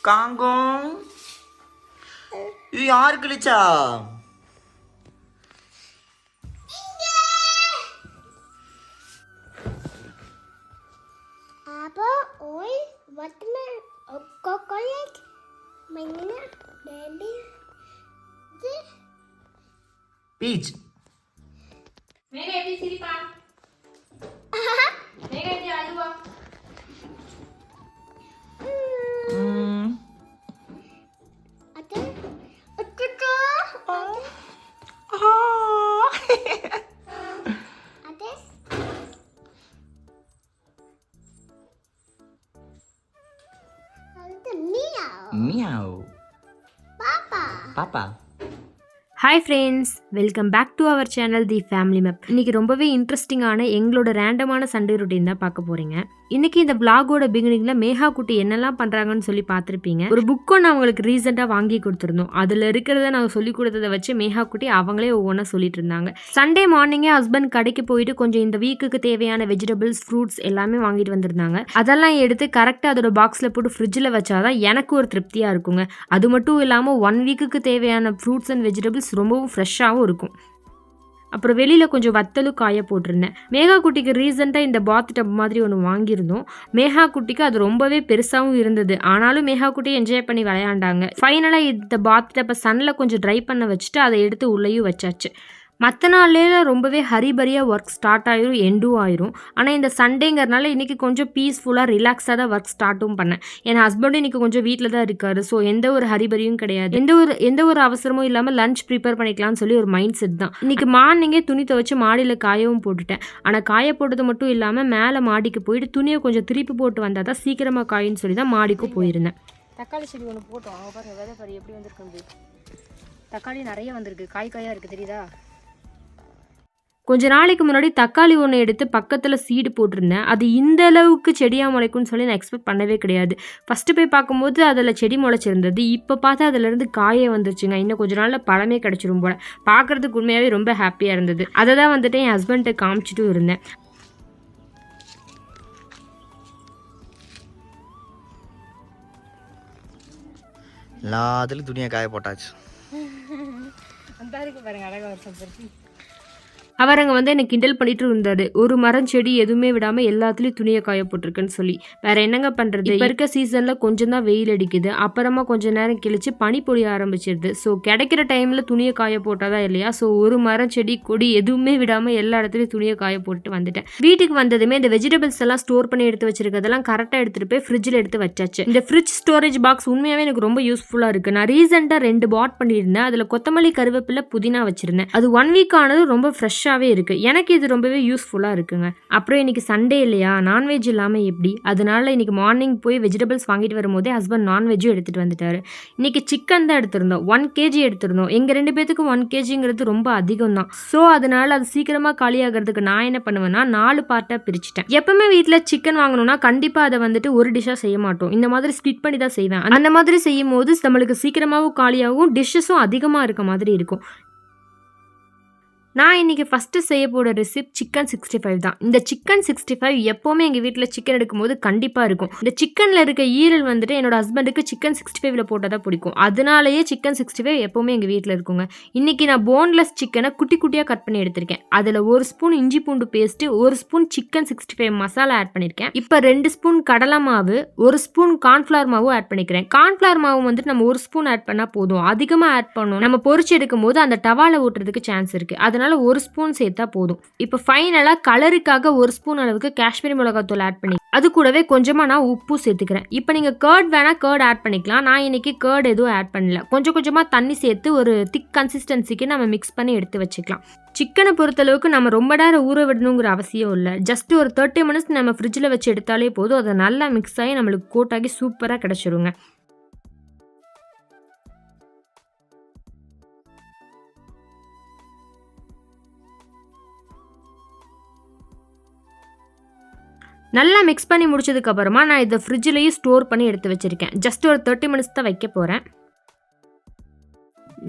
காங்கம் இது யாரு கிழிச்சா? பீச் மேக எப்படி சிரிப்பா? மேக எப்படி அழுவா? மியாவ் பாப்பா. Hi friends, welcome back to our channel the family map. இன்றைக்கி ரொம்பவே இன்ட்ரெஸ்டிங்கான எங்களோட ரேண்டமான சண்டே ரொட்டீன் தான் பார்க்க போகிறீங்க. இன்றைக்கி இந்த விளாகோட பிகினிங்கில் மேகா குட்டி என்னெல்லாம் பண்ணுறாங்கன்னு சொல்லி பார்த்துருப்பீங்க. ஒரு புக் ஒன்று அவங்களுக்கு ரீசெண்டாக வாங்கி கொடுத்துருந்தோம். அதில் இருக்கிறத நாங்கள் சொல்லி கொடுத்ததை வச்சு மேகா குட்டி அவங்களே ஒவ்வொன்றா சொல்லிட்டு இருந்தாங்க. சண்டே மார்னிங்கே ஹஸ்பண்ட் கடைக்கு போயிட்டு கொஞ்சம் இந்த வீக்குக்கு தேவையான வெஜிடபிள்ஸ், ஃப்ரூட்ஸ் எல்லாமே வாங்கிட்டு வந்திருந்தாங்க. அதெல்லாம் எடுத்து கரெக்டாக அதோட பாக்ஸில் போட்டு ஃப்ரிட்ஜில் வச்சாதான் எனக்கு ஒரு திருப்தியாக இருக்குங்க. அது மட்டும் இல்லாமல் 1 வீக்குக்கு தேவையான ஃப்ரூட்ஸ் அண்ட் வெஜிடபிள்ஸ் ரொம்பவும் ஃப்ரெஷ்ஷாகவும் இருக்கும். அப்புறம் வெளியில் கொஞ்சம் வத்தலும் காய போட்டிருந்தேன். மேகா குட்டிக்கு ரீசெண்டாக இந்த பாத் டப் மாதிரி ஒன்று வாங்கியிருந்தோம். மேகா குட்டிக்கு அது ரொம்பவே பெருசாகவும் இருந்தது. ஆனாலும் மேகா குட்டி என்ஜாய் பண்ணி விளையாண்டாங்க. ஃபைனலாக இந்த பாத் டப்பை சன்னில் கொஞ்சம் ட்ரை பண்ண வச்சுட்டு அதை எடுத்து உள்ளேயும் வச்சாச்சு. மற்ற நாள்லேயே ரொம்பவே ஹரிபரியாக ஒர்க் ஸ்டார்ட் ஆயிரும், எண்டும் ஆயிரும். ஆனால் இந்த சண்டேங்கிறதுனால இன்றைக்கி கொஞ்சம் பீஸ்ஃபுல்லாக ரிலாக்ஸாக தான் ஒர்க் ஸ்டார்ட்டும் பண்ணேன். என் ஹஸ்பண்டும் இன்றைக்கி கொஞ்சம் வீட்டில் தான் இருக்காரு. ஸோ எந்த ஒரு ஹரிபரியும் கிடையாது. எந்த ஒரு அவசரமும் இல்லாமல் லஞ்ச் ப்ரிப்பேர் பண்ணிக்கலாம்னு சொல்லி ஒரு மைண்ட் செட் தான். இன்றைக்கி மார்னிங்கே துணி துவைச்சு மாடியில் காயவும் போட்டுட்டேன். ஆனால் காய போட்டது மட்டும் இல்லாமல் மேலே மாடிக்கு போயிட்டு துணியை கொஞ்சம் திருப்பி போட்டு வந்தால் தான் சீக்கிரமாக காயின்னு சொல்லி தான் மாடிக்கும் போயிருந்தேன். தக்காளி செடி ஒன்று போட்டோம். பாருங்க விதை பாரு எப்படி வந்திருக்கு. தக்காளி நிறைய வந்திருக்கு, காயாக இருக்குது தெரியுதா? கொஞ்ச நாளைக்கு முன்னாடி தக்காளி ஒன்று எடுத்து பக்கத்தில் சீடு போட்டிருந்தேன். அது இந்த அளவுக்கு செடியாக முளைக்கும்னு சொல்லி நான் எக்ஸ்பெக்ட் பண்ணவே கிடையாது. ஃபஸ்ட்டு போய் பார்க்கும்போது அதில் செடி முளைச்சிருந்தது. இப்போ பார்த்தா அதிலேருந்து காயே வந்துருச்சுங்க. இன்னும் கொஞ்ச நாளில் பழமே கிடச்சிரும் போல். பார்க்குறதுக்கு உண்மையாகவே ரொம்ப ஹாப்பியாக இருந்தது. அதை தான் வந்துட்டு என் ஹஸ்பண்ட்டை காமிச்சிட்டும் இருந்தேன். எல்லாத்துலையும் துணியை காய போட்டாச்சு. அந்த இருக்கு பாருங்க, அழகாக ஒரு சம்பருத்தி. அவர் அங்கே வந்து என்னை கிண்டல் பண்ணிட்டு இருந்தாரு. ஒரு மரம் செடி எதுவுமே விடாமல் எல்லாத்துலேயும் துணியை காய போட்டிருக்குன்னு சொல்லி. வேற என்னங்க பண்ணுறது? இப்போ இருக்க சீசனில் கொஞ்சம் தான் வெயில் அடிக்குது. அப்புறமா கொஞ்சம் நேரம் கழிச்சு பனி பொழிய ஆரம்பிச்சிருது. ஸோ கிடைக்கிற டைமில் துணியை காய போட்டாதான் இல்லையா? ஸோ ஒரு மரம் செடி கொடி எதுவுமே விடாமல் எல்லா இடத்துலையும் துணியை காய போட்டு வந்துட்டேன். வீட்டுக்கு வந்ததுமே இந்த வெஜிடபிள்ஸ் எல்லாம் ஸ்டோர் பண்ணி எடுத்து வச்சிருக்கிறதெல்லாம் கரெக்டாக எடுத்துகிட்டு போய் ஃப்ரிட்ஜில் எடுத்து வச்சாச்சு. இந்த ஃப்ரிட்ஜ் ஸ்டோரேஜ் பாக்ஸ் உண்மையாகவே எனக்கு ரொம்ப யூஸ்ஃபுல்லாக இருக்குது. நான் ரீசெண்டாக 2 பாட் பண்ணியிருந்தேன். அதில் கொத்தமல்லி, கருவேப்பிலை, புதினா வச்சுருந்தேன். அது 1 வீக் ஆனது ரொம்ப ஃப்ரெஷ்ஷாக இருக்கு. எனக்கு இது ரொம்பவே யூஸ்ஃபுல்லா இருக்குங்க. அப்புறம் இன்னைக்கு சண்டே இல்லையா, நான்வெஜ் இல்லாம எப்படி? அதனால இன்னைக்கு மார்னிங் போய் வெஜிடபிள்ஸ் வாங்கிட்டு வரும்போதே ஹஸ்பண்ட் நான்வெஜ்ஜும் எடுத்துட்டு வந்துட்டாரு. இன்னைக்கு சிக்கன் தான் எடுத்திருந்தோம். 1 kg எடுத்திருந்தோம். எங்க 2 பேத்துக்கும் 1 kgங்கிறது ரொம்ப அதிகம் தான். ஸோ அதனால அது சீக்கிரமா காலியாகிறதுக்கு நான் என்ன பண்ணுவேன்னா 4 பார்ட்டா பிரிச்சுட்டேன். எப்பவுமே வீட்டில் சிக்கன் வாங்கணும்னா கண்டிப்பா அதை வந்துட்டு ஒரு டிஷ்ஷா செய்ய மாட்டோம். இந்த மாதிரி ஸ்பிளிட் பண்ணி தான் செய்வேன். அந்த மாதிரி செய்யும் போது நம்மளுக்கு சீக்கிரமாகவும் காலியாகவும் டிஷ்ஷஸும் அதிகமாக இருக்க மாதிரி இருக்கும். நான் இன்றைக்கி ஃபஸ்ட்டு செய்ய போகிற ரெசிபி சிக்கன் 65 தான். இந்த சிக்கன் 65 எப்போவுமே எங்கள் வீட்டில் சிக்கன் எடுக்கும்போது கண்டிப்பாக இருக்கும். இந்த சிக்கனில் இருக்க ஈரல் வந்துட்டு என்னோட ஹஸ்பண்டுக்கு சிக்கன் 65ல் போட்டால் தான் பிடிக்கும். அதனாலேயே சிக்கன் 65 எப்போவுமே எங்கள் வீட்டில் இருக்குங்க. இன்றைக்கி நான் போன்லெஸ் சிக்கனை குட்டி குட்டியாக கட் பண்ணி எடுத்திருக்கேன். அதில் 1 ஸ்பூன் இஞ்சி பூண்டு paste, 1 spoon chicken 65 masala add பண்ணியிருக்கேன். இப்போ 2 ஸ்பூன் கடலை மாவு, 1 ஸ்பூன் கார்ன்ஃப்ளவர் மாவும் ஆட் பண்ணிக்கிறேன். கார்ன்ஃப்ளவர் மாவு வந்துட்டு நம்ம 1 ஸ்பூன் ஆட் பண்ணால் போதும். அதிகமாக ஆட் பண்ணணும். நம்ம பொரிச்சு எடுக்கும் போது அந்த டவாவில் ஓட்டுறதுக்கு சான்ஸ் இருக்குது. அதனால 1 ஸ்பூன் சேர்த்தா போதும். இப்போ ஃபைனலாக கலருக்காக 1 ஸ்பூன் அளவுக்கு காஷ்மீரி மிளகாத்தூள் ஆட் பண்ணி அது கூடவே கொஞ்சமாக நான் உப்பு சேர்த்துக்கிறேன். இப்போ நீங்கள் கர்ட் வேணால் கர்ட் ஆட் பண்ணிக்கலாம். நான் இன்னைக்கு கர்ட் எதுவும் ஆட் பண்ணல. கொஞ்சமாக தண்ணி சேர்த்து ஒரு திக் கன்சிஸ்டன்சிக்கு நம்ம மிக்ஸ் பண்ணி எடுத்து வச்சுக்கலாம். சிக்கனை பொறுத்தளவுக்கு நம்ம ரொம்ப நேரம் ஊற விடணுங்கிற அவசியம் இல்லை. ஜஸ்ட் ஒரு 30 மினிட்ஸ் நம்ம ஃப்ரிட்ஜில் வச்சு எடுத்தாலே போதும். அதை நல்லா மிக்ஸ் ஆகி நம்மளுக்கு கோட்டாகி சூப்பராக கிடச்சிருங்க. நல்லா மிக்ஸ் பண்ணி முடிச்சதுக்கப்புறமா நான் இதை ஃப்ரிட்ஜிலையும் ஸ்டோர் பண்ணி எடுத்து வச்சுருக்கேன். ஜஸ்ட் ஒரு 30 மினிட்ஸ் தான் வைக்க போகிறேன்.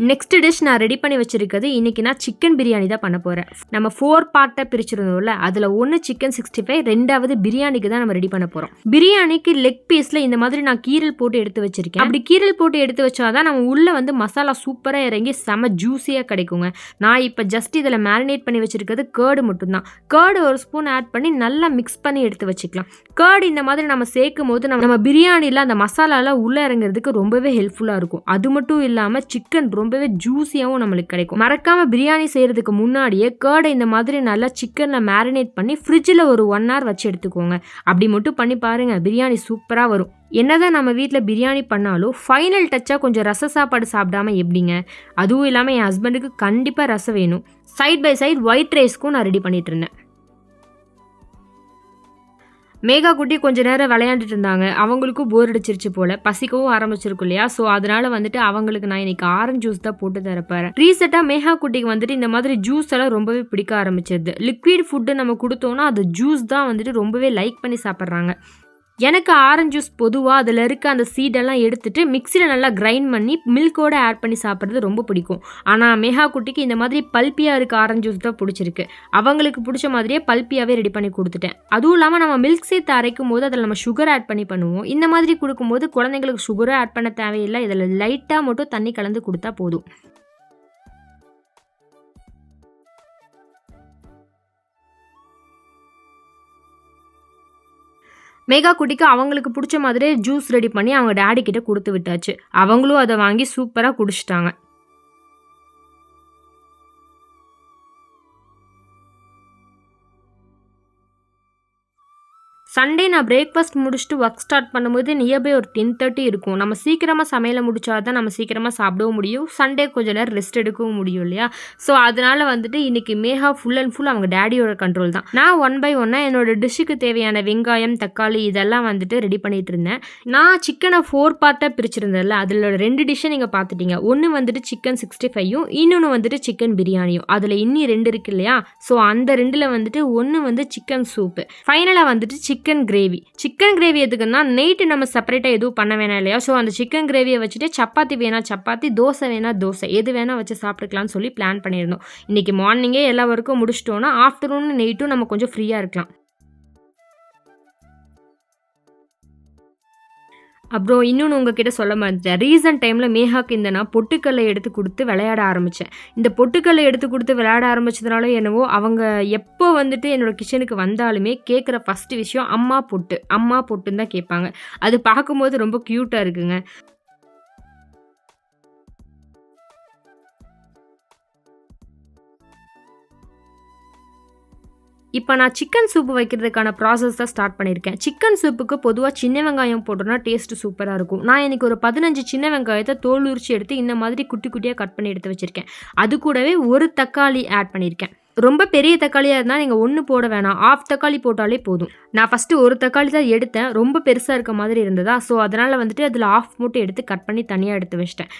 நெக்ஸ்ட் டிஷ் நான் ரெடி பண்ணி வச்சிருக்கிறது இன்னைக்கு நான் சிக்கன் பிரியாணி தான் பண்ண போகிறேன். நம்ம 4 பார்ட்டாக பிரிச்சிருந்தோம்ல, அதில் 1 சிக்கன் 65, 2வது பிரியாணிக்கு தான் நம்ம ரெடி பண்ண போகிறோம். பிரியாணிக்கு லெக் பீஸில் இந்த மாதிரி நான் கீரல் போட்டு எடுத்து வச்சிருக்கேன். அப்படி கீரல் போட்டு எடுத்து வச்சாதான் நம்ம உள்ளே வந்து மசாலா சூப்பராக இறங்கி செம ஜூஸியாக கிடைக்குங்க. நான் இப்போ ஜஸ்ட் இதில் மேரினேட் பண்ணி வச்சிருக்கிறது கேர்டு மட்டும்தான். கேர்டு 1 ஸ்பூன் ஆட் பண்ணி நல்லா மிக்ஸ் பண்ணி எடுத்து வச்சுக்கலாம். கேர்டு இந்த மாதிரி நம்ம சேர்க்கும் போது நம்ம பிரியாணியில் அந்த மசாலாலாம் உள்ளே இறங்குறதுக்கு ரொம்பவே ஹெல்ப்ஃபுல்லாக இருக்கும். அது மட்டும் இல்லாமல் சிக்கன் ரொம்பவே ஜூஸியாகவும் நம்மளுக்கு கிடைக்கும். மறக்காம பிரியாணி செய்யறதுக்கு முன்னாடியே கேர்டை இந்த மாதிரி நல்லா சிக்கனில் மேரினேட் பண்ணி ஃப்ரிட்ஜில் ஒரு 1 hour வச்சு எடுத்துக்கோங்க. அப்படி மட்டும் பண்ணி பாருங்க, பிரியாணி சூப்பராக வரும். என்னதான் நம்ம வீட்டில் பிரியாணி பண்ணாலும் ஃபைனல் டச்சாக கொஞ்சம் ரச சாப்பாடு சாப்பிடாம எப்படிங்க? அதுவும் இல்லாமல் என் ஹஸ்பண்டுக்கு கண்டிப்பாக ரசம் வேணும். சைட் பை சைட் ஒயிட் ரைஸ்க்கும் நான் ரெடி பண்ணிட்டு இருந்தேன். மேகா குட்டி கொஞ்ச நேரம் விளையாண்டுட்டு இருந்தாங்க. அவங்களுக்கும் போர் அடிச்சிருச்சு போல, பசிக்கவும் ஆரம்பிச்சிருக்கும் இல்லையா? ஸோ அதனால வந்துட்டு அவங்களுக்கு நான் இன்னைக்கு ஆரஞ்சு ஜூஸ் தான் போட்டு தரப்பேன். ரீசெண்டாக மேகா குட்டிக்கு வந்துட்டு இந்த மாதிரி ஜூஸ் எல்லாம் ரொம்பவே பிடிக்க ஆரம்பிச்சிருது. லிக்விட் ஃபுட்டு நம்ம கொடுத்தோம்னா அது ஜூஸ் தான் வந்துட்டு ரொம்பவே லைக் பண்ணி சாப்பிட்றாங்க. எனக்கு ஆரஞ்சு ஜூஸ் பொதுவாக அதில் இருக்க அந்த சீடெல்லாம் எடுத்துட்டு மிக்சியில் நல்லா கிரைண்ட் பண்ணி மில்கோடு ஆட் பண்ணி சாப்பிட்றது ரொம்ப பிடிக்கும். ஆனால் மேகா குட்டிக்கு இந்த மாதிரி பல்பியாக இருக்க ஆரஞ்சு ஜூஸ் தான் பிடிச்சிருக்கு. அவங்களுக்கு பிடிச்ச மாதிரியே பல்பியாகவே ரெடி பண்ணி கொடுத்துட்டேன். அதுவும் இல்லாமல் நம்ம மில்க் சேர்த்து அரைக்கும் போது அதில் நம்ம சுகர் ஆட் பண்ணி பண்ணுவோம். இந்த மாதிரி கொடுக்கும்போது குழந்தைங்களுக்கு சுகரை ஆட் பண்ண தேவையில்லை. இதில் லைட்டாக மட்டும் தண்ணி கலந்து கொடுத்தா போதும். மேகா குட்டிக்கு அவங்களுக்கு பிடிச்ச மாதிரியே ஜூஸ் ரெடி பண்ணி அவங்க டேடி கிட்ட கொடுத்து விட்டாச்சு. அவங்களும் அதை வாங்கி சூப்பராக குடிச்சிட்டாங்க. சண்டே நான் பிரேக்ஃபாஸ்ட் முடிச்சுட்டு ஒர்க் ஸ்டார்ட் பண்ணும்போது நியர்பை ஒரு 10:30 இருக்கும். நம்ம சீக்கிரமாக சமையலை முடிச்சா தான் நம்ம சீக்கிரமாக சாப்பிடவும் முடியும். சண்டே கொஞ்சம் நேரம் ரெஸ்ட் எடுக்கவும் முடியும் இல்லையா? ஸோ அதனால் வந்துட்டு இன்றைக்கி மேகா ஃபுல் அண்ட் ஃபுல் அவங்க டேடியோட கண்ட்ரோல் தான். நான் 1 by 1 என்னோட டிஷ்ஷுக்கு தேவையான வெங்காயம், தக்காளி இதெல்லாம் வந்துட்டு ரெடி பண்ணிகிட்டு இருந்தேன். நான் சிக்கனை 4 பார்ட்டாக பிரிச்சிருந்தேன்ல, அதில் 2 டிஷ்ஷை நீங்கள் பார்த்துட்டீங்க. ஒன்று வந்துட்டு சிக்கன் 65யும் இன்னொன்று வந்துட்டு சிக்கன் பிரியாணியும். அதில் இன்னி 2 இருக்கு இல்லையா? ஸோ அந்த 2ல் வந்துட்டு ஒன்று வந்து சிக்கன் சூப்பு, ஃபைனலாக வந்துட்டு சிக்கன் கிரேவி. சிக்கன் கிரேவி எதுக்குன்னா நைட்டு நம்ம செப்பரேட்டாக எதுவும் பண்ண வேணாம் இல்லையா? ஸோ அந்த சிக்கன் கிரேவியை வச்சுட்டு சப்பாத்தி வேணா சப்பாத்தி, தோசை வேணா தோசை, எது வேணா வச்சு சாப்பிட்டுக்கலாம்னு சொல்லி பிளான் பண்ணியிருந்தோம். இன்றைக்கி மார்னிங்கே எல்லா ஒர்க்கும் முடிச்சிட்டோன்னா ஆஃப்டர்நூன் நைட்டும் நம்ம கொஞ்சம் ஃப்ரீயாக இருக்கலாம். அப்புறம் இன்னொன்று உங்ககிட்ட சொல்ல மாட்டேன். ரீசன்ட் டைமில் மேகாக்கு இந்த நான் பொட்டுக்கல்லை எடுத்து கொடுத்து விளையாட ஆரம்பித்தேன். இந்த பொட்டுக்கல்லை எடுத்து கொடுத்து விளையாட ஆரம்பித்ததுனால என்னவோ அவங்க எப்போ வந்துட்டு என்னோடய கிச்சனுக்கு வந்தாலுமே கேட்குற ஃபஸ்ட்டு விஷயம் அம்மா பொட்டுன்னு தான் கேட்பாங்க. அது பார்க்கும்போது ரொம்ப க்யூட்டாக இருக்குங்க. இப்போ நான் சிக்கன் சூப்பு வைக்கிறதுக்கான ப்ராசஸ் தான் ஸ்டார்ட் பண்ணியிருக்கேன். சிக்கன் சூப்புக்கு பொதுவாக சின்ன வெங்காயம் போட்டோன்னா டேஸ்ட்டு சூப்பராக இருக்கும். நான் இன்றைக்கி ஒரு 15 சின்ன வெங்காயத்தை தோல் உரிச்சு எடுத்து இந்த மாதிரி குட்டி குட்டியாக கட் பண்ணி எடுத்து வச்சுருக்கேன். அது கூடவே 1 தக்காளி ஆட் பண்ணியிருக்கேன். ரொம்ப பெரிய தக்காளியாக இருந்தால் நீங்கள் 1 போட வேணாம், 1/2 தக்காளி போட்டாலே போதும். நான் ஃபஸ்ட்டு 1 தக்காளி தான் எடுத்தேன், ரொம்ப பெருசாக இருக்க மாதிரி இருந்ததா, ஸோ அதனால் வந்துட்டு அதில் 1/2 மட்டும் எடுத்து கட் பண்ணி தனியாக எடுத்து வச்சிட்டேன்.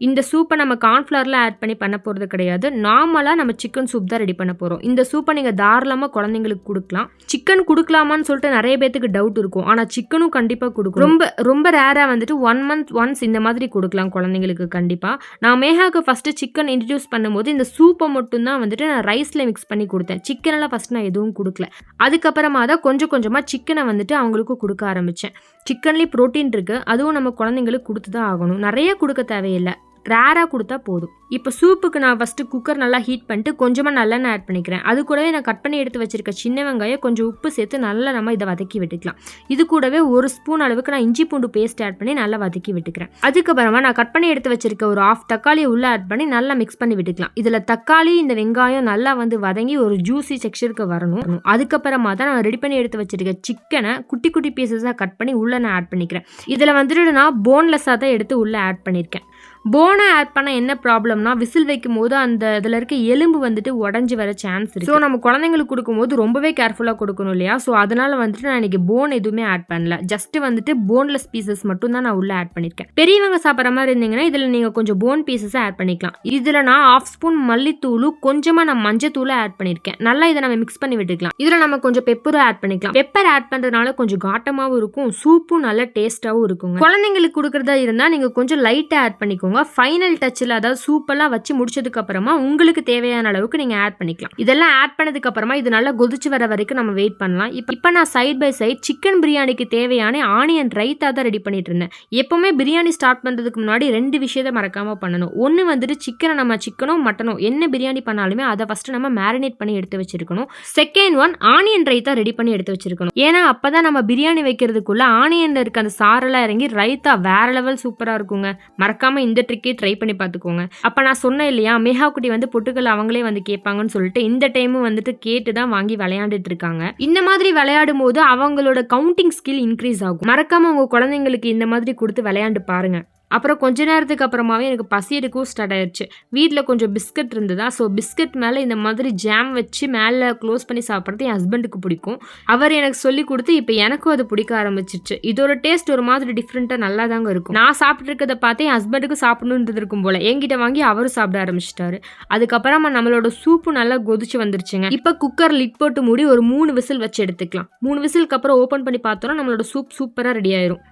இந்த சூப்பை நம்ம கார்ன்ஃப்ளவரில் ஆட் பண்ணி பண்ண போகிறது கிடையாது. நார்மலாக நம்ம சிக்கன் சூப் தான் ரெடி பண்ண போகிறோம். இந்த சூப்பை நீங்கள் தாராளமாக குழந்தைங்களுக்கு கொடுக்கலாம். சிக்கன் கொடுக்கலாமான்னு சொல்லிட்டு நிறைய பேத்துக்கு டவுட் இருக்கும். ஆனால் சிக்கனும் கண்டிப்பாக கொடுக்கும். ரொம்ப ரேராக வந்துட்டு 1 month once இந்த மாதிரி கொடுக்கலாம் குழந்தைங்களுக்கு கண்டிப்பாக. நான் மேகாவுக்கு ஃபஸ்ட்டு சிக்கன் இன்ட்ரடியூஸ் பண்ணும்போது இந்த சூப்பை மட்டும்தான் வந்துட்டு நான் ரைஸில் மிக்ஸ் பண்ணி கொடுத்தேன். சிக்கனெல்லாம் ஃபஸ்ட் நான் எதுவும் கொடுக்கல. அதுக்கப்புறமா தான் கொஞ்சம் கொஞ்சமாக சிக்கனை வந்துட்டு அவங்களுக்கு கொடுக்க ஆரம்பித்தேன். சிக்கன்லேயும் ப்ரோட்டீன் இருக்குது, அதுவும் நம்ம குழந்தைங்களுக்கு கொடுத்து தான் ஆகணும். நிறைய கொடுக்க தேவையில்லை, ரேராக கொடுத்தா போதும். இப்போ சூப்புக்கு நான் ஃபஸ்ட்டு குக்கர் நல்லா ஹீட் பண்ணிட்டு கொஞ்சமாக நல்லெண்ணெய் ஆட் பண்ணிக்கிறேன். அது கூடவே நான் கட் பண்ணி எடுத்து வச்சிருக்க சின்ன வெங்காயம், கொஞ்சம் உப்பு சேர்த்து நல்லா நம்ம இதை வதக்கி விட்டுக்கலாம். இது கூடவே 1 ஸ்பூன் அளவுக்கு நான் இஞ்சி பூண்டு பேஸ்ட் ஆட் பண்ணி நல்லா வதக்கி விட்டுக்கிறேன். அதுக்கப்புறமா நான் கட் பண்ணி எடுத்து வச்சிருக்க ஒரு 1/2 தக்காளியை உள்ளே ஆட் பண்ணி நல்லா மிக்ஸ் பண்ணி விட்டுக்கலாம். இதில் தக்காளி இந்த வெங்காயம் நல்லா வந்து வதங்கி ஒரு ஜூஸி டெக்ஸ்சருக்கு வரணும். அதுக்கப்புறமா தான் நான் ரெடி பண்ணி எடுத்து வச்சிருக்க சிக்கனை குட்டி குட்டி பீசஸாக கட் பண்ணி உள்ளே நான் ஆட் பண்ணிக்கிறேன். இதில் வந்துட்டு நான் போன்லெஸ்ஸாக தான் எடுத்து உள்ளே ஆட் பண்ணியிருக்கேன். போனை ஆட் பண்ண என்ன ப்ராப்ளம்னா விசில் வைக்கும் போது அந்த இதில் இருக்க எலும்பு வந்துட்டு உடஞ்சி வர சான்ஸ் இருக்குது. ஸோ நம்ம குழந்தைங்களுக்கு கொடுக்கும்போது ரொம்பவே கேர்ஃபுல்லாக கொடுக்கணும் இல்லையா? ஸோ அதனால வந்துட்டு நான் இன்னைக்கு போன் எதுவுமே ஆட் பண்ணல. ஜஸ்ட் வந்துட்டு போன்லெஸ் பீசஸ் மட்டும் தான் நான் உள்ள ஆட் பண்ணியிருக்கேன். பெரியவங்க சாப்பிட்ற மாதிரி இருந்தீங்கன்னா இதில் நீங்கள் கொஞ்சம் போன் பீசஸை ஆட் பண்ணிக்கலாம். இதில் நான் 1/2 ஸ்பூன் மல்லித்தூளும் கொஞ்சமாக நான் மஞ்சத்தூளை ஆட் பண்ணியிருக்கேன். நல்லா இதை நம்ம மிக்ஸ் பண்ணி விட்டுக்கலாம். இதில் நம்ம கொஞ்சம் பெப்பரும் ஆட் பண்ணிக்கலாம். பெப்பர் ஆட் பண்ணுறதுனால கொஞ்சம் காட்டமாகவும் இருக்கும், சூப்பும் நல்ல டேஸ்ட்டாகவும் இருக்குங்க. குழந்தைங்களுக்கு கொடுக்குறதா இருந்தால் நீங்கள் கொஞ்சம் லைட்டாக ஆட் பண்ணிக்கோங்க. ஃபைனல் டச்சில் அதாவது சூப்பெல்லாம் வச்சு முடிச்சதுக்கு அப்புறமா உங்களுக்கு தேவையான அளவுக்கு நீங்கள் ஆட் பண்ணிக்கலாம். இதெல்லாம் ஆட் பண்ணதுக்கு அப்புறமா இது நல்லா கொதிச்சு வர வரைக்கும் நம்ம வெயிட் பண்ணலாம். இப்போ நான் சைட் பை சைட் சிக்கன் பிரியாணிக்கு தேவையான ஆனியன் ரைத்தா தான் ரெடி பண்ணிட்டு இருந்தேன். எப்பவுமே பிரியாணி ஸ்டார்ட் பண்ணுறதுக்கு முன்னாடி 2 விஷயத்தை மறக்காம பண்ணணும். ஒன்று வந்துட்டு சிக்கனோ மட்டனோ என்ன பிரியாணி பண்ணாலுமே அதை ஃபர்ஸ்ட் நம்ம மேரினேட் பண்ணி எடுத்து வச்சிருக்கணும். Second one onion raita ready பண்ணி எடுத்து வச்சிருக்கணும். ஏன்னா அப்பதான் நம்ம பிரியாணி வைக்கிறதுக்குள்ள ஆனியன்ல இருக்க அந்த சாரெல்லாம் இறங்கி ரைத்தா வேற லெவல் சூப்பரா இருக்குங்க. மறக்காம இந்த ட்ரிக்கே ட்ரை பண்ணி பார்த்துக்கோங்க. அப்போ நான் சொன்னேன் இல்லையா, மேகா குட்டி வந்து பொட்டுக்கல் அவங்களே வந்து கேட்பாங்கன்னு சொல்லிட்டு இந்த டைமும் வந்துட்டு கேட்டு தான் வாங்கி விளையாண்டுட்டு இருக்காங்க. இந்த மாதிரி விளையாடும் போது அவங்களோட கவுண்டிங் ஸ்கில் இன்க்ரீஸ் ஆகும். மறக்காம உங்க குழந்தைங்களுக்கு இந்த மாதிரி கொடுத்து விளையாண்டு பாருங்க. அப்புறம் கொஞ்ச நேரத்துக்கு அப்புறமாவே எனக்கு பசி எடுக்கவும் ஸ்டார்ட் ஆயிடுச்சு. வீட்டில் கொஞ்சம் பிஸ்கட் இருந்ததா, ஸோ பிஸ்கட் மேலே இந்த மாதிரி ஜாம் வச்சு மேலே க்ளோஸ் பண்ணி சாப்பிட்றது என் ஹஸ்பண்டுக்கு பிடிக்கும். அவர் எனக்கு சொல்லி கொடுத்து இப்போ எனக்கும் அது பிடிக்க ஆரம்பிச்சிருச்சு. இதோட டேஸ்ட் ஒரு மாதிரி டிஃப்ரெண்ட்டாக நல்லா தாங்க இருக்கும். நான் சாப்பிட்டு இருக்கிறத பார்த்து என் ஹஸ்பண்டுக்கு சாப்பிடணுன்றது இருக்கும் போல என்கிட்ட வாங்கி அவரும் சாப்பிட ஆரம்பிச்சிட்டாரு. அதுக்கப்புறமா நம்மளோட சூப்பு நல்லா கொதிச்சு வந்துருச்சுங்க. இப்போ குக்கர் லிட் போட்டு மூடி ஒரு 3 விசில் வச்சு எடுத்துக்கலாம். 3 விசிலுக்கு அப்புறம் ஓப்பன் பண்ணி பார்த்தோம்னா நம்மளோட சூப் சூப்பராக ரெடி ஆயிரும்.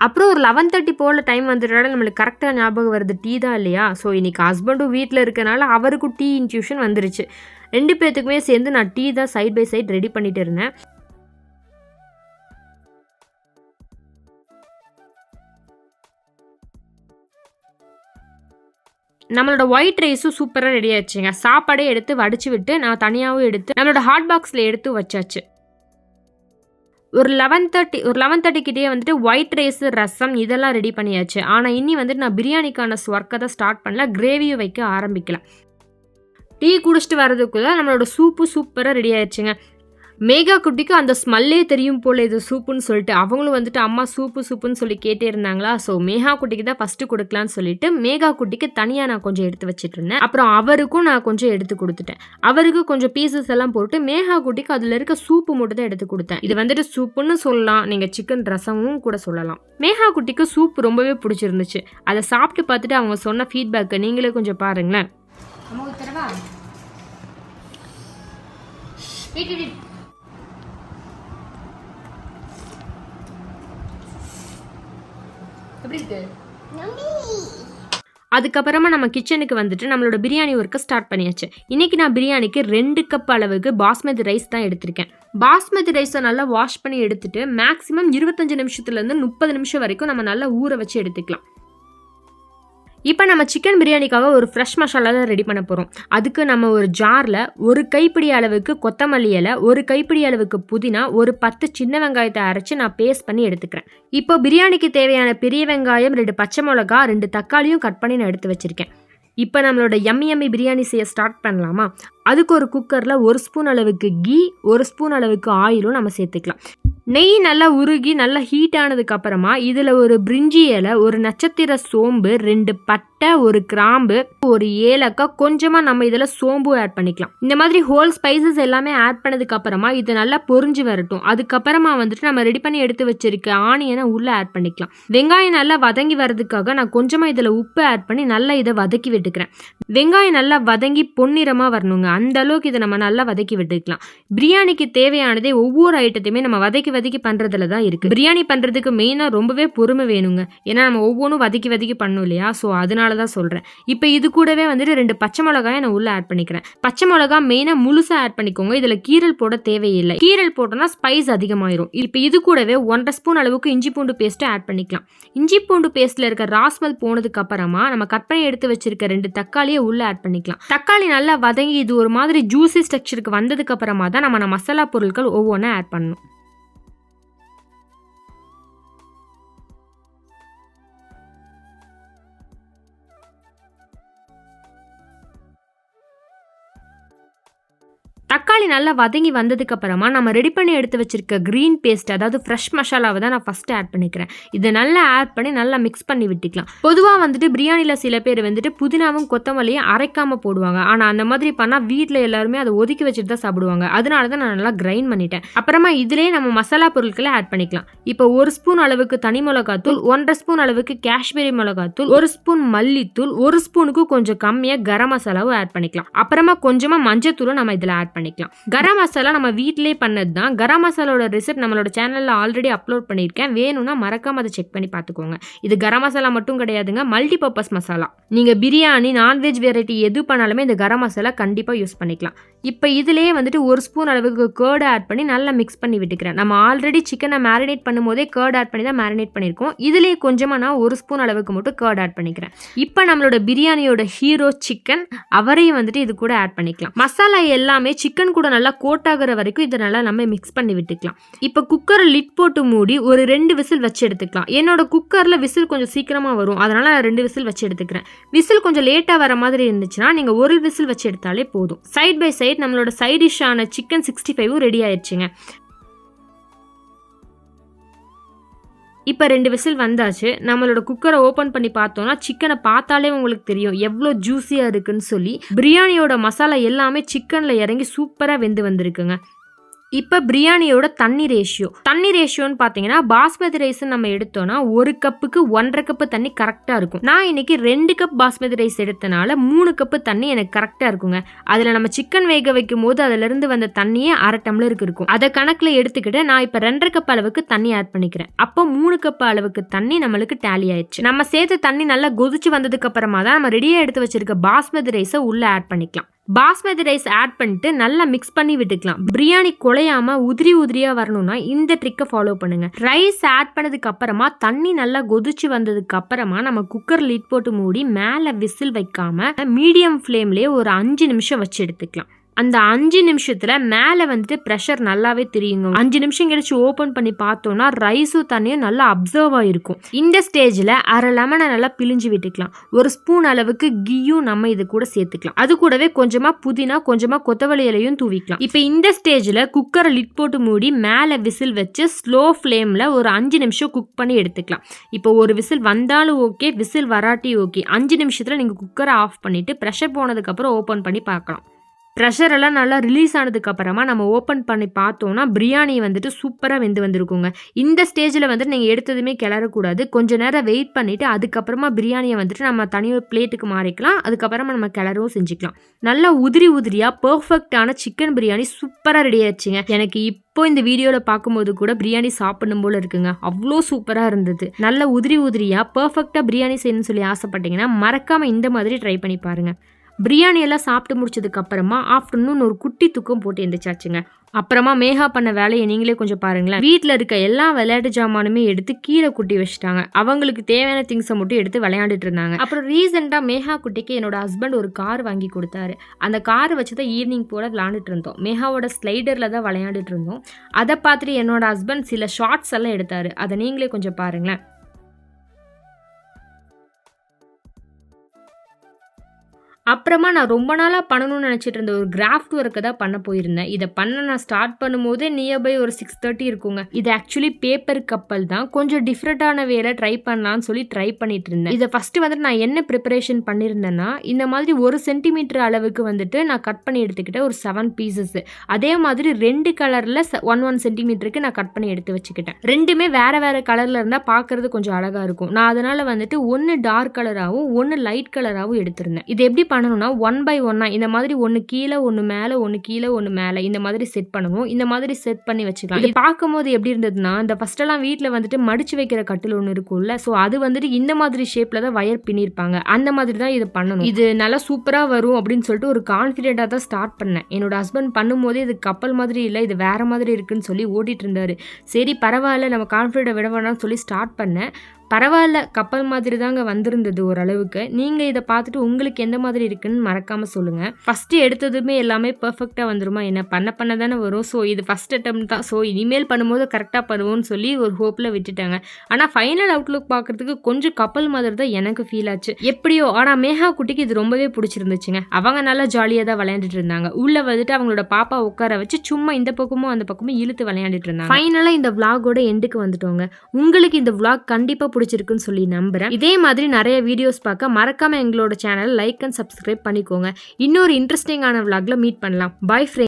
அப்புறம் ஒரு 11:30 போல் டைம் வந்துடுறால நம்மளுக்கு கரெக்டாக ஞாபகம் வருது டீ தான் இல்லையா? ஸோ இன்றைக்கி ஹஸ்பண்டும் வீட்டில் இருக்கனால அவருக்கும் டீ இன்ட்யூஷன் வந்துருச்சு. 2 பேர்த்துக்குமே சேர்ந்து நான் டீ தான் சைட் பை சைட் ரெடி பண்ணிட்டு இருந்தேன். நம்மளோட ஒயிட் ரைஸும் சூப்பராக ரெடி ஆயிடுச்சுங்க. சாப்பாடே எடுத்து வடிச்சு விட்டு நான் தனியாகவும் எடுத்து நம்மளோட ஹாட் பாக்ஸில் எடுத்து வச்சாச்சு. ஒரு 11:30 கிட்டே வந்துட்டு ஒயிட் ரைஸ், ரசம் இதெல்லாம் ரெடி பண்ணியாச்சு. ஆனால் இன்னி வந்துட்டு நான் பிரியாணிக்கான ஒர்க்கை தான் ஸ்டார்ட் பண்ணல, கிரேவியும் வைக்க ஆரம்பிக்கல. டீ குடிச்சிட்டு வரதுக்குள்ள நம்மளோட சூப்பு சூப்பராக ரெடி ஆயிடுச்சுங்க. மேகா குட்டிக்கு அந்த ஸ்மெல்லே தெரியும் போல் இது சூப்புன்னு சொல்லிட்டு அவங்களும் வந்துட்டு அம்மா சூப்புன்னு சொல்லி கேட்டே இருந்தாங்களா. ஸோ மேகா குட்டிக்கு தான் ஃபஸ்ட்டு கொடுக்கலான்னு சொல்லிட்டு மேகா குட்டிக்கு தனியாக நான் கொஞ்சம் எடுத்து வச்சுட்டு இருந்தேன். அப்புறம் அவருக்கும் நான் கொஞ்சம் எடுத்து கொடுத்துட்டேன். அவருக்கு கொஞ்சம் பீசஸ் எல்லாம் போட்டு மேகா குட்டிக்கு அதில் இருக்க சூப்பு மட்டும் தான் எடுத்து கொடுத்தேன். இது வந்துட்டு சூப்புன்னு சொல்லலாம், நீங்கள் சிக்கன் ரசமும் கூட சொல்லலாம். மேகா குட்டிக்கு சூப் ரொம்பவே பிடிச்சிருந்துச்சு. அதை சாப்பிட்டு பார்த்துட்டு அவங்க சொன்ன ஃபீட்பேக்கை நீங்களே கொஞ்சம் பாருங்களேன். அதுக்கப்புறமா நம்ம கிச்சனுக்கு வந்துட்டு நம்மளோட பிரியாணி ஒர்க்கை ஸ்டார்ட் பண்ணியாச்சு. இன்னைக்கு நான் பிரியாணிக்கு 2 கப் அளவுக்கு பாஸ்மதி ரைஸ் தான் எடுத்திருக்கேன். பாஸ்மதி ரைஸை நல்லா வாஷ் பண்ணி எடுத்துட்டு மேக்ஸிமம் 25 நிமிஷத்துலேருந்து 30 நிமிஷம் வரைக்கும் நம்ம நல்லா ஊற வச்சு எடுத்துக்கலாம். இப்போ நம்ம சிக்கன் பிரியாணிக்காக ஒரு ஃப்ரெஷ் மசாலா தான் ரெடி பண்ண போகிறோம். அதுக்கு நம்ம ஒரு ஜாரில் 1 கைப்பிடி அளவுக்கு கொத்தமல்லி இலை, 1 கைப்பிடி அளவுக்கு புதினா, ஒரு 10 சின்ன வெங்காயத்தை அரைச்சி நான் பேஸ்ட் பண்ணி எடுத்துக்கிறேன். இப்போ பிரியாணிக்கு தேவையான பெரிய வெங்காயம், 2 பச்சை மிளகா, 2 தக்காளியும் கட் பண்ணி நான் எடுத்து வச்சுருக்கேன். இப்போ நம்மளோட யம்மி பிரியாணி செய்ய ஸ்டார்ட் பண்ணலாமா? அதுக்கு ஒரு குக்கரில் 1 ஸ்பூன் அளவுக்கு கீ, 1 ஸ்பூன் அளவுக்கு ஆயிலும் நம்ம சேர்த்துக்கலாம். நெய் நல்லா உருகி நல்லா ஹீட் ஆனதுக்கு அப்புறமா இதில் ஒரு பிரிஞ்சி இலை, 1 நட்சத்திர சோம்பு, 2 பட்டை, 1 கிராம்பு, 1 ஏலக்காய், கொஞ்சமாக நம்ம இதில் சோம்பு ஆட் பண்ணிக்கலாம். இந்த மாதிரி ஹோல் ஸ்பைசஸ் எல்லாமே ஆட் பண்ணதுக்கு அப்புறமா இது நல்லா பொரிஞ்சு வரட்டும். அதுக்கப்புறமா வந்துட்டு நம்ம ரெடி பண்ணி எடுத்து வச்சிருக்க ஆனியனை உள்ளே ஆட் பண்ணிக்கலாம். வெங்காயம் நல்லா வதங்கி வரதுக்காக நான் கொஞ்சமாக இதில் உப்பு ஆட் பண்ணி நல்லா இதை வதக்கி விட்டுக்கிறேன். வெங்காயம் நல்லா வதங்கி பொன்னிறமாக வரணுங்க, அந்த அளவுக்கு இதை நம்ம நல்லா வதக்கி விட்டுக்கலாம். பிரியாணிக்கு தேவையானதே ஒவ்வொரு ஐட்டத்தையுமே நம்ம வதக்கி பண்ணுறதுல தான் இருக்குது. பிரியாணி பண்ணுறதுக்கு மெயினாக ரொம்பவே பொறுமை வேணுங்க. ஏன்னா நம்ம ஒவ்வொன்றும் வதக்கி பண்ணணும் இல்லையா? ஸோ அதனால தான் சொல்கிறேன். இப்போ இது கூடவே வந்துட்டு 2 பச்சை மிளகாயை நான் உள்ளே ஆட் பண்ணிக்கிறேன். பச்சை மிளகா மெயினாக முழுசாக ஆட் பண்ணிக்கோங்க. இதில் கீரல் போட தேவையில்லை. கீரல் போட்டோன்னா ஸ்பைஸ் அதிகமாயிரும். இப்போ இது கூடவே 1.5 ஸ்பூன் அளவுக்கு இஞ்சி பூண்டு பேஸ்ட்டை ஆட் பண்ணிக்கலாம். இஞ்சி பூண்டு பேஸ்ட்டில் இருக்க ராஸ்மல் போனதுக்கு அப்புறமா நம்ம கட் பண்ணி எடுத்து வச்சிருக்க 2 தக்காளியை உள்ளே ஆட் பண்ணிக்கலாம். தக்காளி நல்லா வதங்கி இது ஒரு மாதிரி ஜூசி ஸ்ட்ரக்சருக்கு வந்ததுக்கு அப்புறமா தான் நம்ம மசாலா பொருட்கள் ஒவ்வொன்றா ஆட் பண்ணணும். தக்காளி தக்காளி நல்லா வதங்கி வந்ததுக்கு அப்புறமா நம்ம ரெடி பண்ணி எடுத்து வச்சிருக்க கிரீன் பேஸ்ட், அதாவது ஃப்ரெஷ் மசாலாவை தான் நான் ஃபர்ஸ்ட் ஆட் பண்ணிக்கிறேன். இதை நல்லா ஆட் பண்ணி நல்லா மிக்ஸ் பண்ணி விட்டுக்கலாம். பொதுவாக வந்துட்டு பிரியாணியில் சில பேர் வந்துட்டு புதினாவும் கொத்தமல்லியும் அரைக்காம போடுவாங்க. ஆனால் அந்த மாதிரி பண்ணால் வீட்டில் எல்லாருமே அதை ஒதுக்கி வச்சுட்டு தான் சாப்பிடுவாங்க. அதனால தான் நான் நல்லா கிரைண்ட் பண்ணிட்டேன். அப்புறமா இதிலே நம்ம மசாலா பொருட்களை ஆட் பண்ணிக்கலாம். இப்போ 1 ஸ்பூன் அளவுக்கு தனி மிளகாத்தூள், 1.5 ஸ்பூன் அளவுக்கு காஷ்மீரி மிளகாத்தூள், 1 ஸ்பூன் மல்லித்தூள், 1 ஸ்பூனுக்கு கொஞ்சம் கம்மியாக கரம் மசாலாவும் ஆட் பண்ணிக்கலாம். அப்புறமா கொஞ்சமா மஞ்சத்தூளும் நம்ம இதில் ஆட் பண்ணிக்கலாம். கரம் மசாலா நம்ம வீட்டிலே பண்ணது தான். கரம் மசாலாவோட ரெசிப்ட் நம்மளோட சேனலில் ஆல்ரெடி அப்லோட் பண்ணியிருக்கேன். வேணும்னா மறக்காம அதை செக் பண்ணி பார்த்துக்கோங்க. இது கரம் மசாலா மட்டும் கிடையாதுங்க, மல்டி பர்பஸ் மசாலா. நீங்கள் பிரியாணி, நான்வெஜ் வெரைட்டி எது பண்ணாலுமே இந்த கரம் மசாலா கண்டிப்பாக யூஸ் பண்ணிக்கலாம். இப்போ இதிலேயே வந்துட்டு 1 ஸ்பூன் அளவுக்கு கேர்டு ஆட் பண்ணி நல்லா மிக்ஸ் பண்ணி விட்டுக்கிறேன். நம்ம ஆல்ரெடி சிக்கனை மேரினேட் பண்ணும் போதே கேர்டு ஆட் பண்ணி தான் மேரினேட் பண்ணியிருக்கோம். இதுலேயே கொஞ்சமாக நான் 1 ஸ்பூன் அளவுக்கு மட்டும் கேர்டு ஆட் பண்ணிக்கிறேன். இப்போ நம்மளோட பிரியாணியோட ஹீரோ சிக்கன், அவரையும் வந்துட்டு இது கூட ஆட் பண்ணிக்கலாம். மசாலா எல்லாமே சிக்கன் கூட நல்லா கோட் ஆகிற வரைக்கும் இதை நல்லா நம்ம மிக்ஸ் பண்ணி விட்டுக்கலாம். இப்போ குக்கரை லிட் போட்டு மூடி ஒரு 2 விசில் வச்சு எடுத்துக்கலாம். என்னோட குக்கரில் விசில் கொஞ்சம் சீக்கிரமாக வரும், அதனால நான் 2 விசில் வச்சு எடுத்துக்கிறேன். விசில் கொஞ்சம் லேட்டாக வர மாதிரி இருந்துச்சுன்னா நீங்கள் 1 விசில் வச்சு எடுத்தாலே போதும். சைட் பை சைட் நம்மளோட சைட் டிஷ்ஷான சிக்கன் 65 ரெடி ஆயிடுச்சுங்க. இப்போ 2 விசில் வந்தாச்சு. நம்மளோட குக்கரை ஓப்பன் பண்ணி பார்த்தோம்னா சிக்கனை பார்த்தாலே உங்களுக்கு தெரியும் எவ்வளோ ஜூஸியாக இருக்குன்னு சொல்லி. பிரியாணியோட மசாலா எல்லாமே சிக்கனில் இறங்கி சூப்பராக வெந்து வந்திருக்குங்க. இப்போ பிரியாணியோட தண்ணி ரேஷியோன்னு பார்த்தீங்கன்னா பாஸ்மதி ரைஸ் நம்ம எடுத்தோம்னா 1 கப்புக்கு 1.5 கப்பு தண்ணி கரெக்டாக இருக்கும். நான் இன்னைக்கு 2 கப் பாஸ்மதி ரைஸ் எடுத்தனால 3 கப்பு தண்ணி எனக்கு கரெக்டாக இருக்குங்க. அதில் நம்ம சிக்கன் வேக வைக்கும் போது அதிலிருந்து வந்த தண்ணியே 1/2 டம்ளருக்கு இருக்கும். அதை கணக்கில் எடுத்துக்கிட்டு நான் இப்போ 2.5 கப் அளவுக்கு தண்ணி ஆட் பண்ணிக்கிறேன். அப்போ 3 கப் அளவுக்கு தண்ணி நம்மளுக்கு டேலி ஆயிடுச்சு. நம்ம சேர்த்த தண்ணி நல்லா கொதிச்சு வந்ததுக்கு அப்புறமா தான் நம்ம ரெடியாக எடுத்து வச்சிருக்க பாஸ்மதி ரைஸை உள்ள ஆட் பண்ணிக்கலாம். பாஸ்மதி ரைஸ் ஆட் பண்ணிட்டு நல்லா மிக்ஸ் பண்ணி விட்டுக்கலாம். பிரியாணி குழையாம உதிரியா வரணும்னா இந்த ட்ரிக்கை ஃபாலோ பண்ணுங்க. ரைஸ் ஆட் பண்ணதுக்கு அப்புறமா தண்ணி நல்லா கொதிச்சு வந்ததுக்கு அப்புறமா நம்ம குக்கர் லிட் போட்டு மூடி மேலே விசில் வைக்காம மீடியம் ஃப்ளேம்லேயே ஒரு 5 நிமிஷம் வச்சு எடுத்துக்கலாம். அந்த 5 நிமிஷத்துல மேலே வந்துட்டு ப்ரெஷர் நல்லாவே தெரியுங்க. 5 நிமிஷம் கழிச்சு ஓப்பன் பண்ணி பார்த்தோம்னா ரைஸும் தண்ணியும் நல்லா அப்சர்வ் ஆகிருக்கும். இந்த ஸ்டேஜில் 1/2 லெமனை நல்லா பிழிஞ்சு விட்டுக்கலாம். 1 ஸ்பூன் அளவுக்கு கீயும் நம்ம இது கூட சேர்த்துக்கலாம். அது கூடவே கொஞ்சமாக புதினா, கொஞ்சமாக கொத்தமல்லி இலையும் தூவிக்கலாம். இப்போ இந்த ஸ்டேஜில் குக்கரை லிட் போட்டு மூடி மேலே விசில் வச்சு ஸ்லோ ஃப்ளேமில் ஒரு 5 நிமிஷம் குக் பண்ணி எடுத்துக்கலாம். இப்போ ஒரு விசில் வந்தாலும் ஓகே, விசில் வராட்டி ஓகே. 5 நிமிஷத்தில் நீங்கள் குக்கரை ஆஃப் பண்ணிவிட்டு ப்ரெஷர் போனதுக்கப்புறம் ஓப்பன் பண்ணி பார்க்கலாம். ப்ரெஷர் எல்லாம் நல்லா ரிலீஸ் ஆனதுக்கு அப்புறமா நம்ம ஓப்பன் பண்ணி பார்த்தோம்னா பிரியாணி வந்துட்டு சூப்பராக வெந்து வந்திருக்குங்க. இந்த ஸ்டேஜில் வந்துட்டு நீங்கள் எடுத்ததுமே கிளறக்கூடாது. கொஞ்சம் நேரம் வெயிட் பண்ணிவிட்டு அதுக்கப்புறமா பிரியாணியை வந்துட்டு நம்ம தனியாக பிளேட்டுக்கு மாறிக்கலாம். அதுக்கப்புறமா நம்ம கிளறவும் செஞ்சுக்கலாம். நல்லா உதிரியாக பர்ஃபெக்டான சிக்கன் பிரியாணி சூப்பராக ரெடி ஆயிடுச்சுங்க. எனக்கு இப்போ இந்த வீடியோவில் பார்க்கும்போது கூட பிரியாணி சாப்பிடணும் போல இருக்குங்க. அவ்வளோ சூப்பராக இருந்தது. நல்ல உதிரியாக பர்ஃபெக்டாக பிரியாணி செய்யணும்னு சொல்லி ஆசைப்பட்டீங்கன்னா மறக்காமல் இந்த மாதிரி ட்ரை பண்ணி பாருங்கள். பிரியாணி எல்லாம் சாப்பிட்டு முடிச்சதுக்கு அப்புறமா ஆஃப்டர்நூன் ஒரு குட்டி தூக்கம் போட்டு எந்திரிச்சாச்சுங்க. அப்புறமா மேகா பண்ண வேலையை நீங்களே கொஞ்சம் பாருங்களேன். வீட்டில் இருக்க எல்லா விளையாட்டு ஜாமானுமே எடுத்து கீழே குட்டி வச்சுட்டாங்க. அவங்களுக்கு தேவையான திங்ஸை மட்டும் எடுத்து விளையாண்டுட்டு இருந்தாங்க. அப்புறம் ரீசெண்டாக மேகா குட்டிக்கு என்னோட ஹஸ்பண்ட் ஒரு கார் வாங்கி கொடுத்தாரு. அந்த கார் வச்சு தான் ஈவினிங் போல விளையாண்டுட்டு இருந்தோம். மேகாவோட ஸ்லைடரில் தான் விளையாண்டுட்டு இருந்தோம். அதை பார்த்துட்டு என்னோட ஹஸ்பண்ட் சில ஷார்ட்ஸ் எல்லாம் எடுத்தாரு. அதை நீங்களே கொஞ்சம் பாருங்களேன். அப்புறமா நான் ரொம்ப நாளாக பண்ணணும்னு நினச்சிட்டு இருந்த ஒரு கிராஃப்ட் ஒர்க்கை தான் பண்ண போயிருந்தேன். இதை பண்ண நான் ஸ்டார்ட் பண்ணும்போதே நியர்பை ஒரு 6:30 இருக்குங்க. இது ஆக்சுவலி பேப்பர் கப்பல் தான். கொஞ்சம் டிஃப்ரெண்ட்டான வேலை ட்ரை பண்ணலான்னு சொல்லி ட்ரை பண்ணிட்டு இருந்தேன். இதை ஃபஸ்ட்டு வந்துட்டு நான் என்ன ப்ரிப்பரேஷன் பண்ணியிருந்தேன்னா, இந்த மாதிரி 1 சென்டிமீட்டர் அளவுக்கு வந்துட்டு நான் கட் பண்ணி எடுத்துக்கிட்டேன் ஒரு 7 பீசஸ். அதே மாதிரி 2 கலரில் 1 சென்டிமீட்டருக்கு நான் கட் பண்ணி எடுத்து வச்சுக்கிட்டேன். ரெண்டுமே வேறு வேறு கலரில் இருந்தால் பார்க்குறது கொஞ்சம் அழகாக இருக்கும். நான் அதனால் வந்துட்டு 1 டார்க் கலராகவும் 1 லைட் கலராகவும் எடுத்திருந்தேன். இது எப்படி பண்ணணும்னா 1 by 1 இந்த மாதிரி 1 கீழே 1 மேலே 1 கீழே 1 மேலே இந்த மாதிரி செட் பண்ணணும். இந்த மாதிரி செட் பண்ணி வச்சுக்கலாம். இது பார்க்கும்போது எப்படி இருந்ததுன்னா, இந்த ஃபர்ஸ்டெல்லாம் வீட்டில் வந்துட்டு மடிச்சு வைக்கிற கட்டில் ஒன்று இருக்கும்ல, ஸோ அது வந்துட்டு இந்த மாதிரி ஷேப்பில் தான் வயர் பின்னிருப்பாங்க. அந்த மாதிரி தான் இது பண்ணணும். இது நல்லா சூப்பராக வரும் அப்படின்னு சொல்லிட்டு ஒரு கான்ஃபிடென்ட்டாக தான் ஸ்டார்ட் பண்ணேன். என்னோட ஹஸ்பண்ட் பண்ணும்போதே இது கப்பல் மாதிரி இல்லை, இது வேற மாதிரி இருக்குன்னு சொல்லி ஓட்டிட்டு இருந்தாரு. சரி பரவாயில்ல, நம்ம கான்ஃபிடென்ட்டை விட வேணாம்னு சொல்லி ஸ்டார்ட் பண்ணேன். பரவாயில்ல, கப்பல் மாதிரி தாங்க வந்திருந்தது ஓரளவுக்கு. நீங்கள் இதை பார்த்துட்டு உங்களுக்கு எந்த மாதிரி இருக்குன்னு மறக்காமல் சொல்லுங்கள். ஃபஸ்ட்டு எடுத்ததுமே எல்லாமே பர்ஃபெக்டாக வந்துருமா என்ன, பண்ண தானே வரும். ஸோ இது ஃபஸ்ட் அட்டம் தான், ஸோ இனிமேல் பண்ணும்போது கரெக்டாக பண்ணுவோன்னு சொல்லி ஒரு ஹோப்பில் விட்டுட்டாங்க. ஆனால் ஃபைனல் அவுட்லுக் பார்க்குறதுக்கு கொஞ்சம் கப்பல் மாதிரி தான் எனக்கு ஃபீல் ஆச்சு. எப்படியோ, ஆனால் மேகா குட்டிக்கு இது ரொம்பவே பிடிச்சிருந்துச்சுங்க. அவங்க நல்லா ஜாலியாக தான் விளையாண்டுட்டு இருந்தாங்க. உள்ளே வந்துட்டு அவங்களோட பாப்பா உட்கார வச்சு சும்மா இந்த பக்கமும் அந்த பக்கமும் இழுத்து விளையாண்டுட்டு இருந்தாங்க. ஃபைனலாக இந்த விளாகோட எண்டுக்கு வந்துட்டோங்க. உங்களுக்கு இந்த விளாக் கண்டிப்பாக பிடிச்சிருக்குன்னு சொல்லி நம்புறேன். இதே மாதிரி நிறைய வீடியோஸ் பார்க்க மறக்காம எங்களோட சேனல் லைக் அண்ட் சப்ஸ்கிரைப் பண்ணிக்கோங்க. இன்னொரு இன்ட்ரெஸ்டிங்கான விளாக்ல மீட் பண்ணலாம். Bye friends.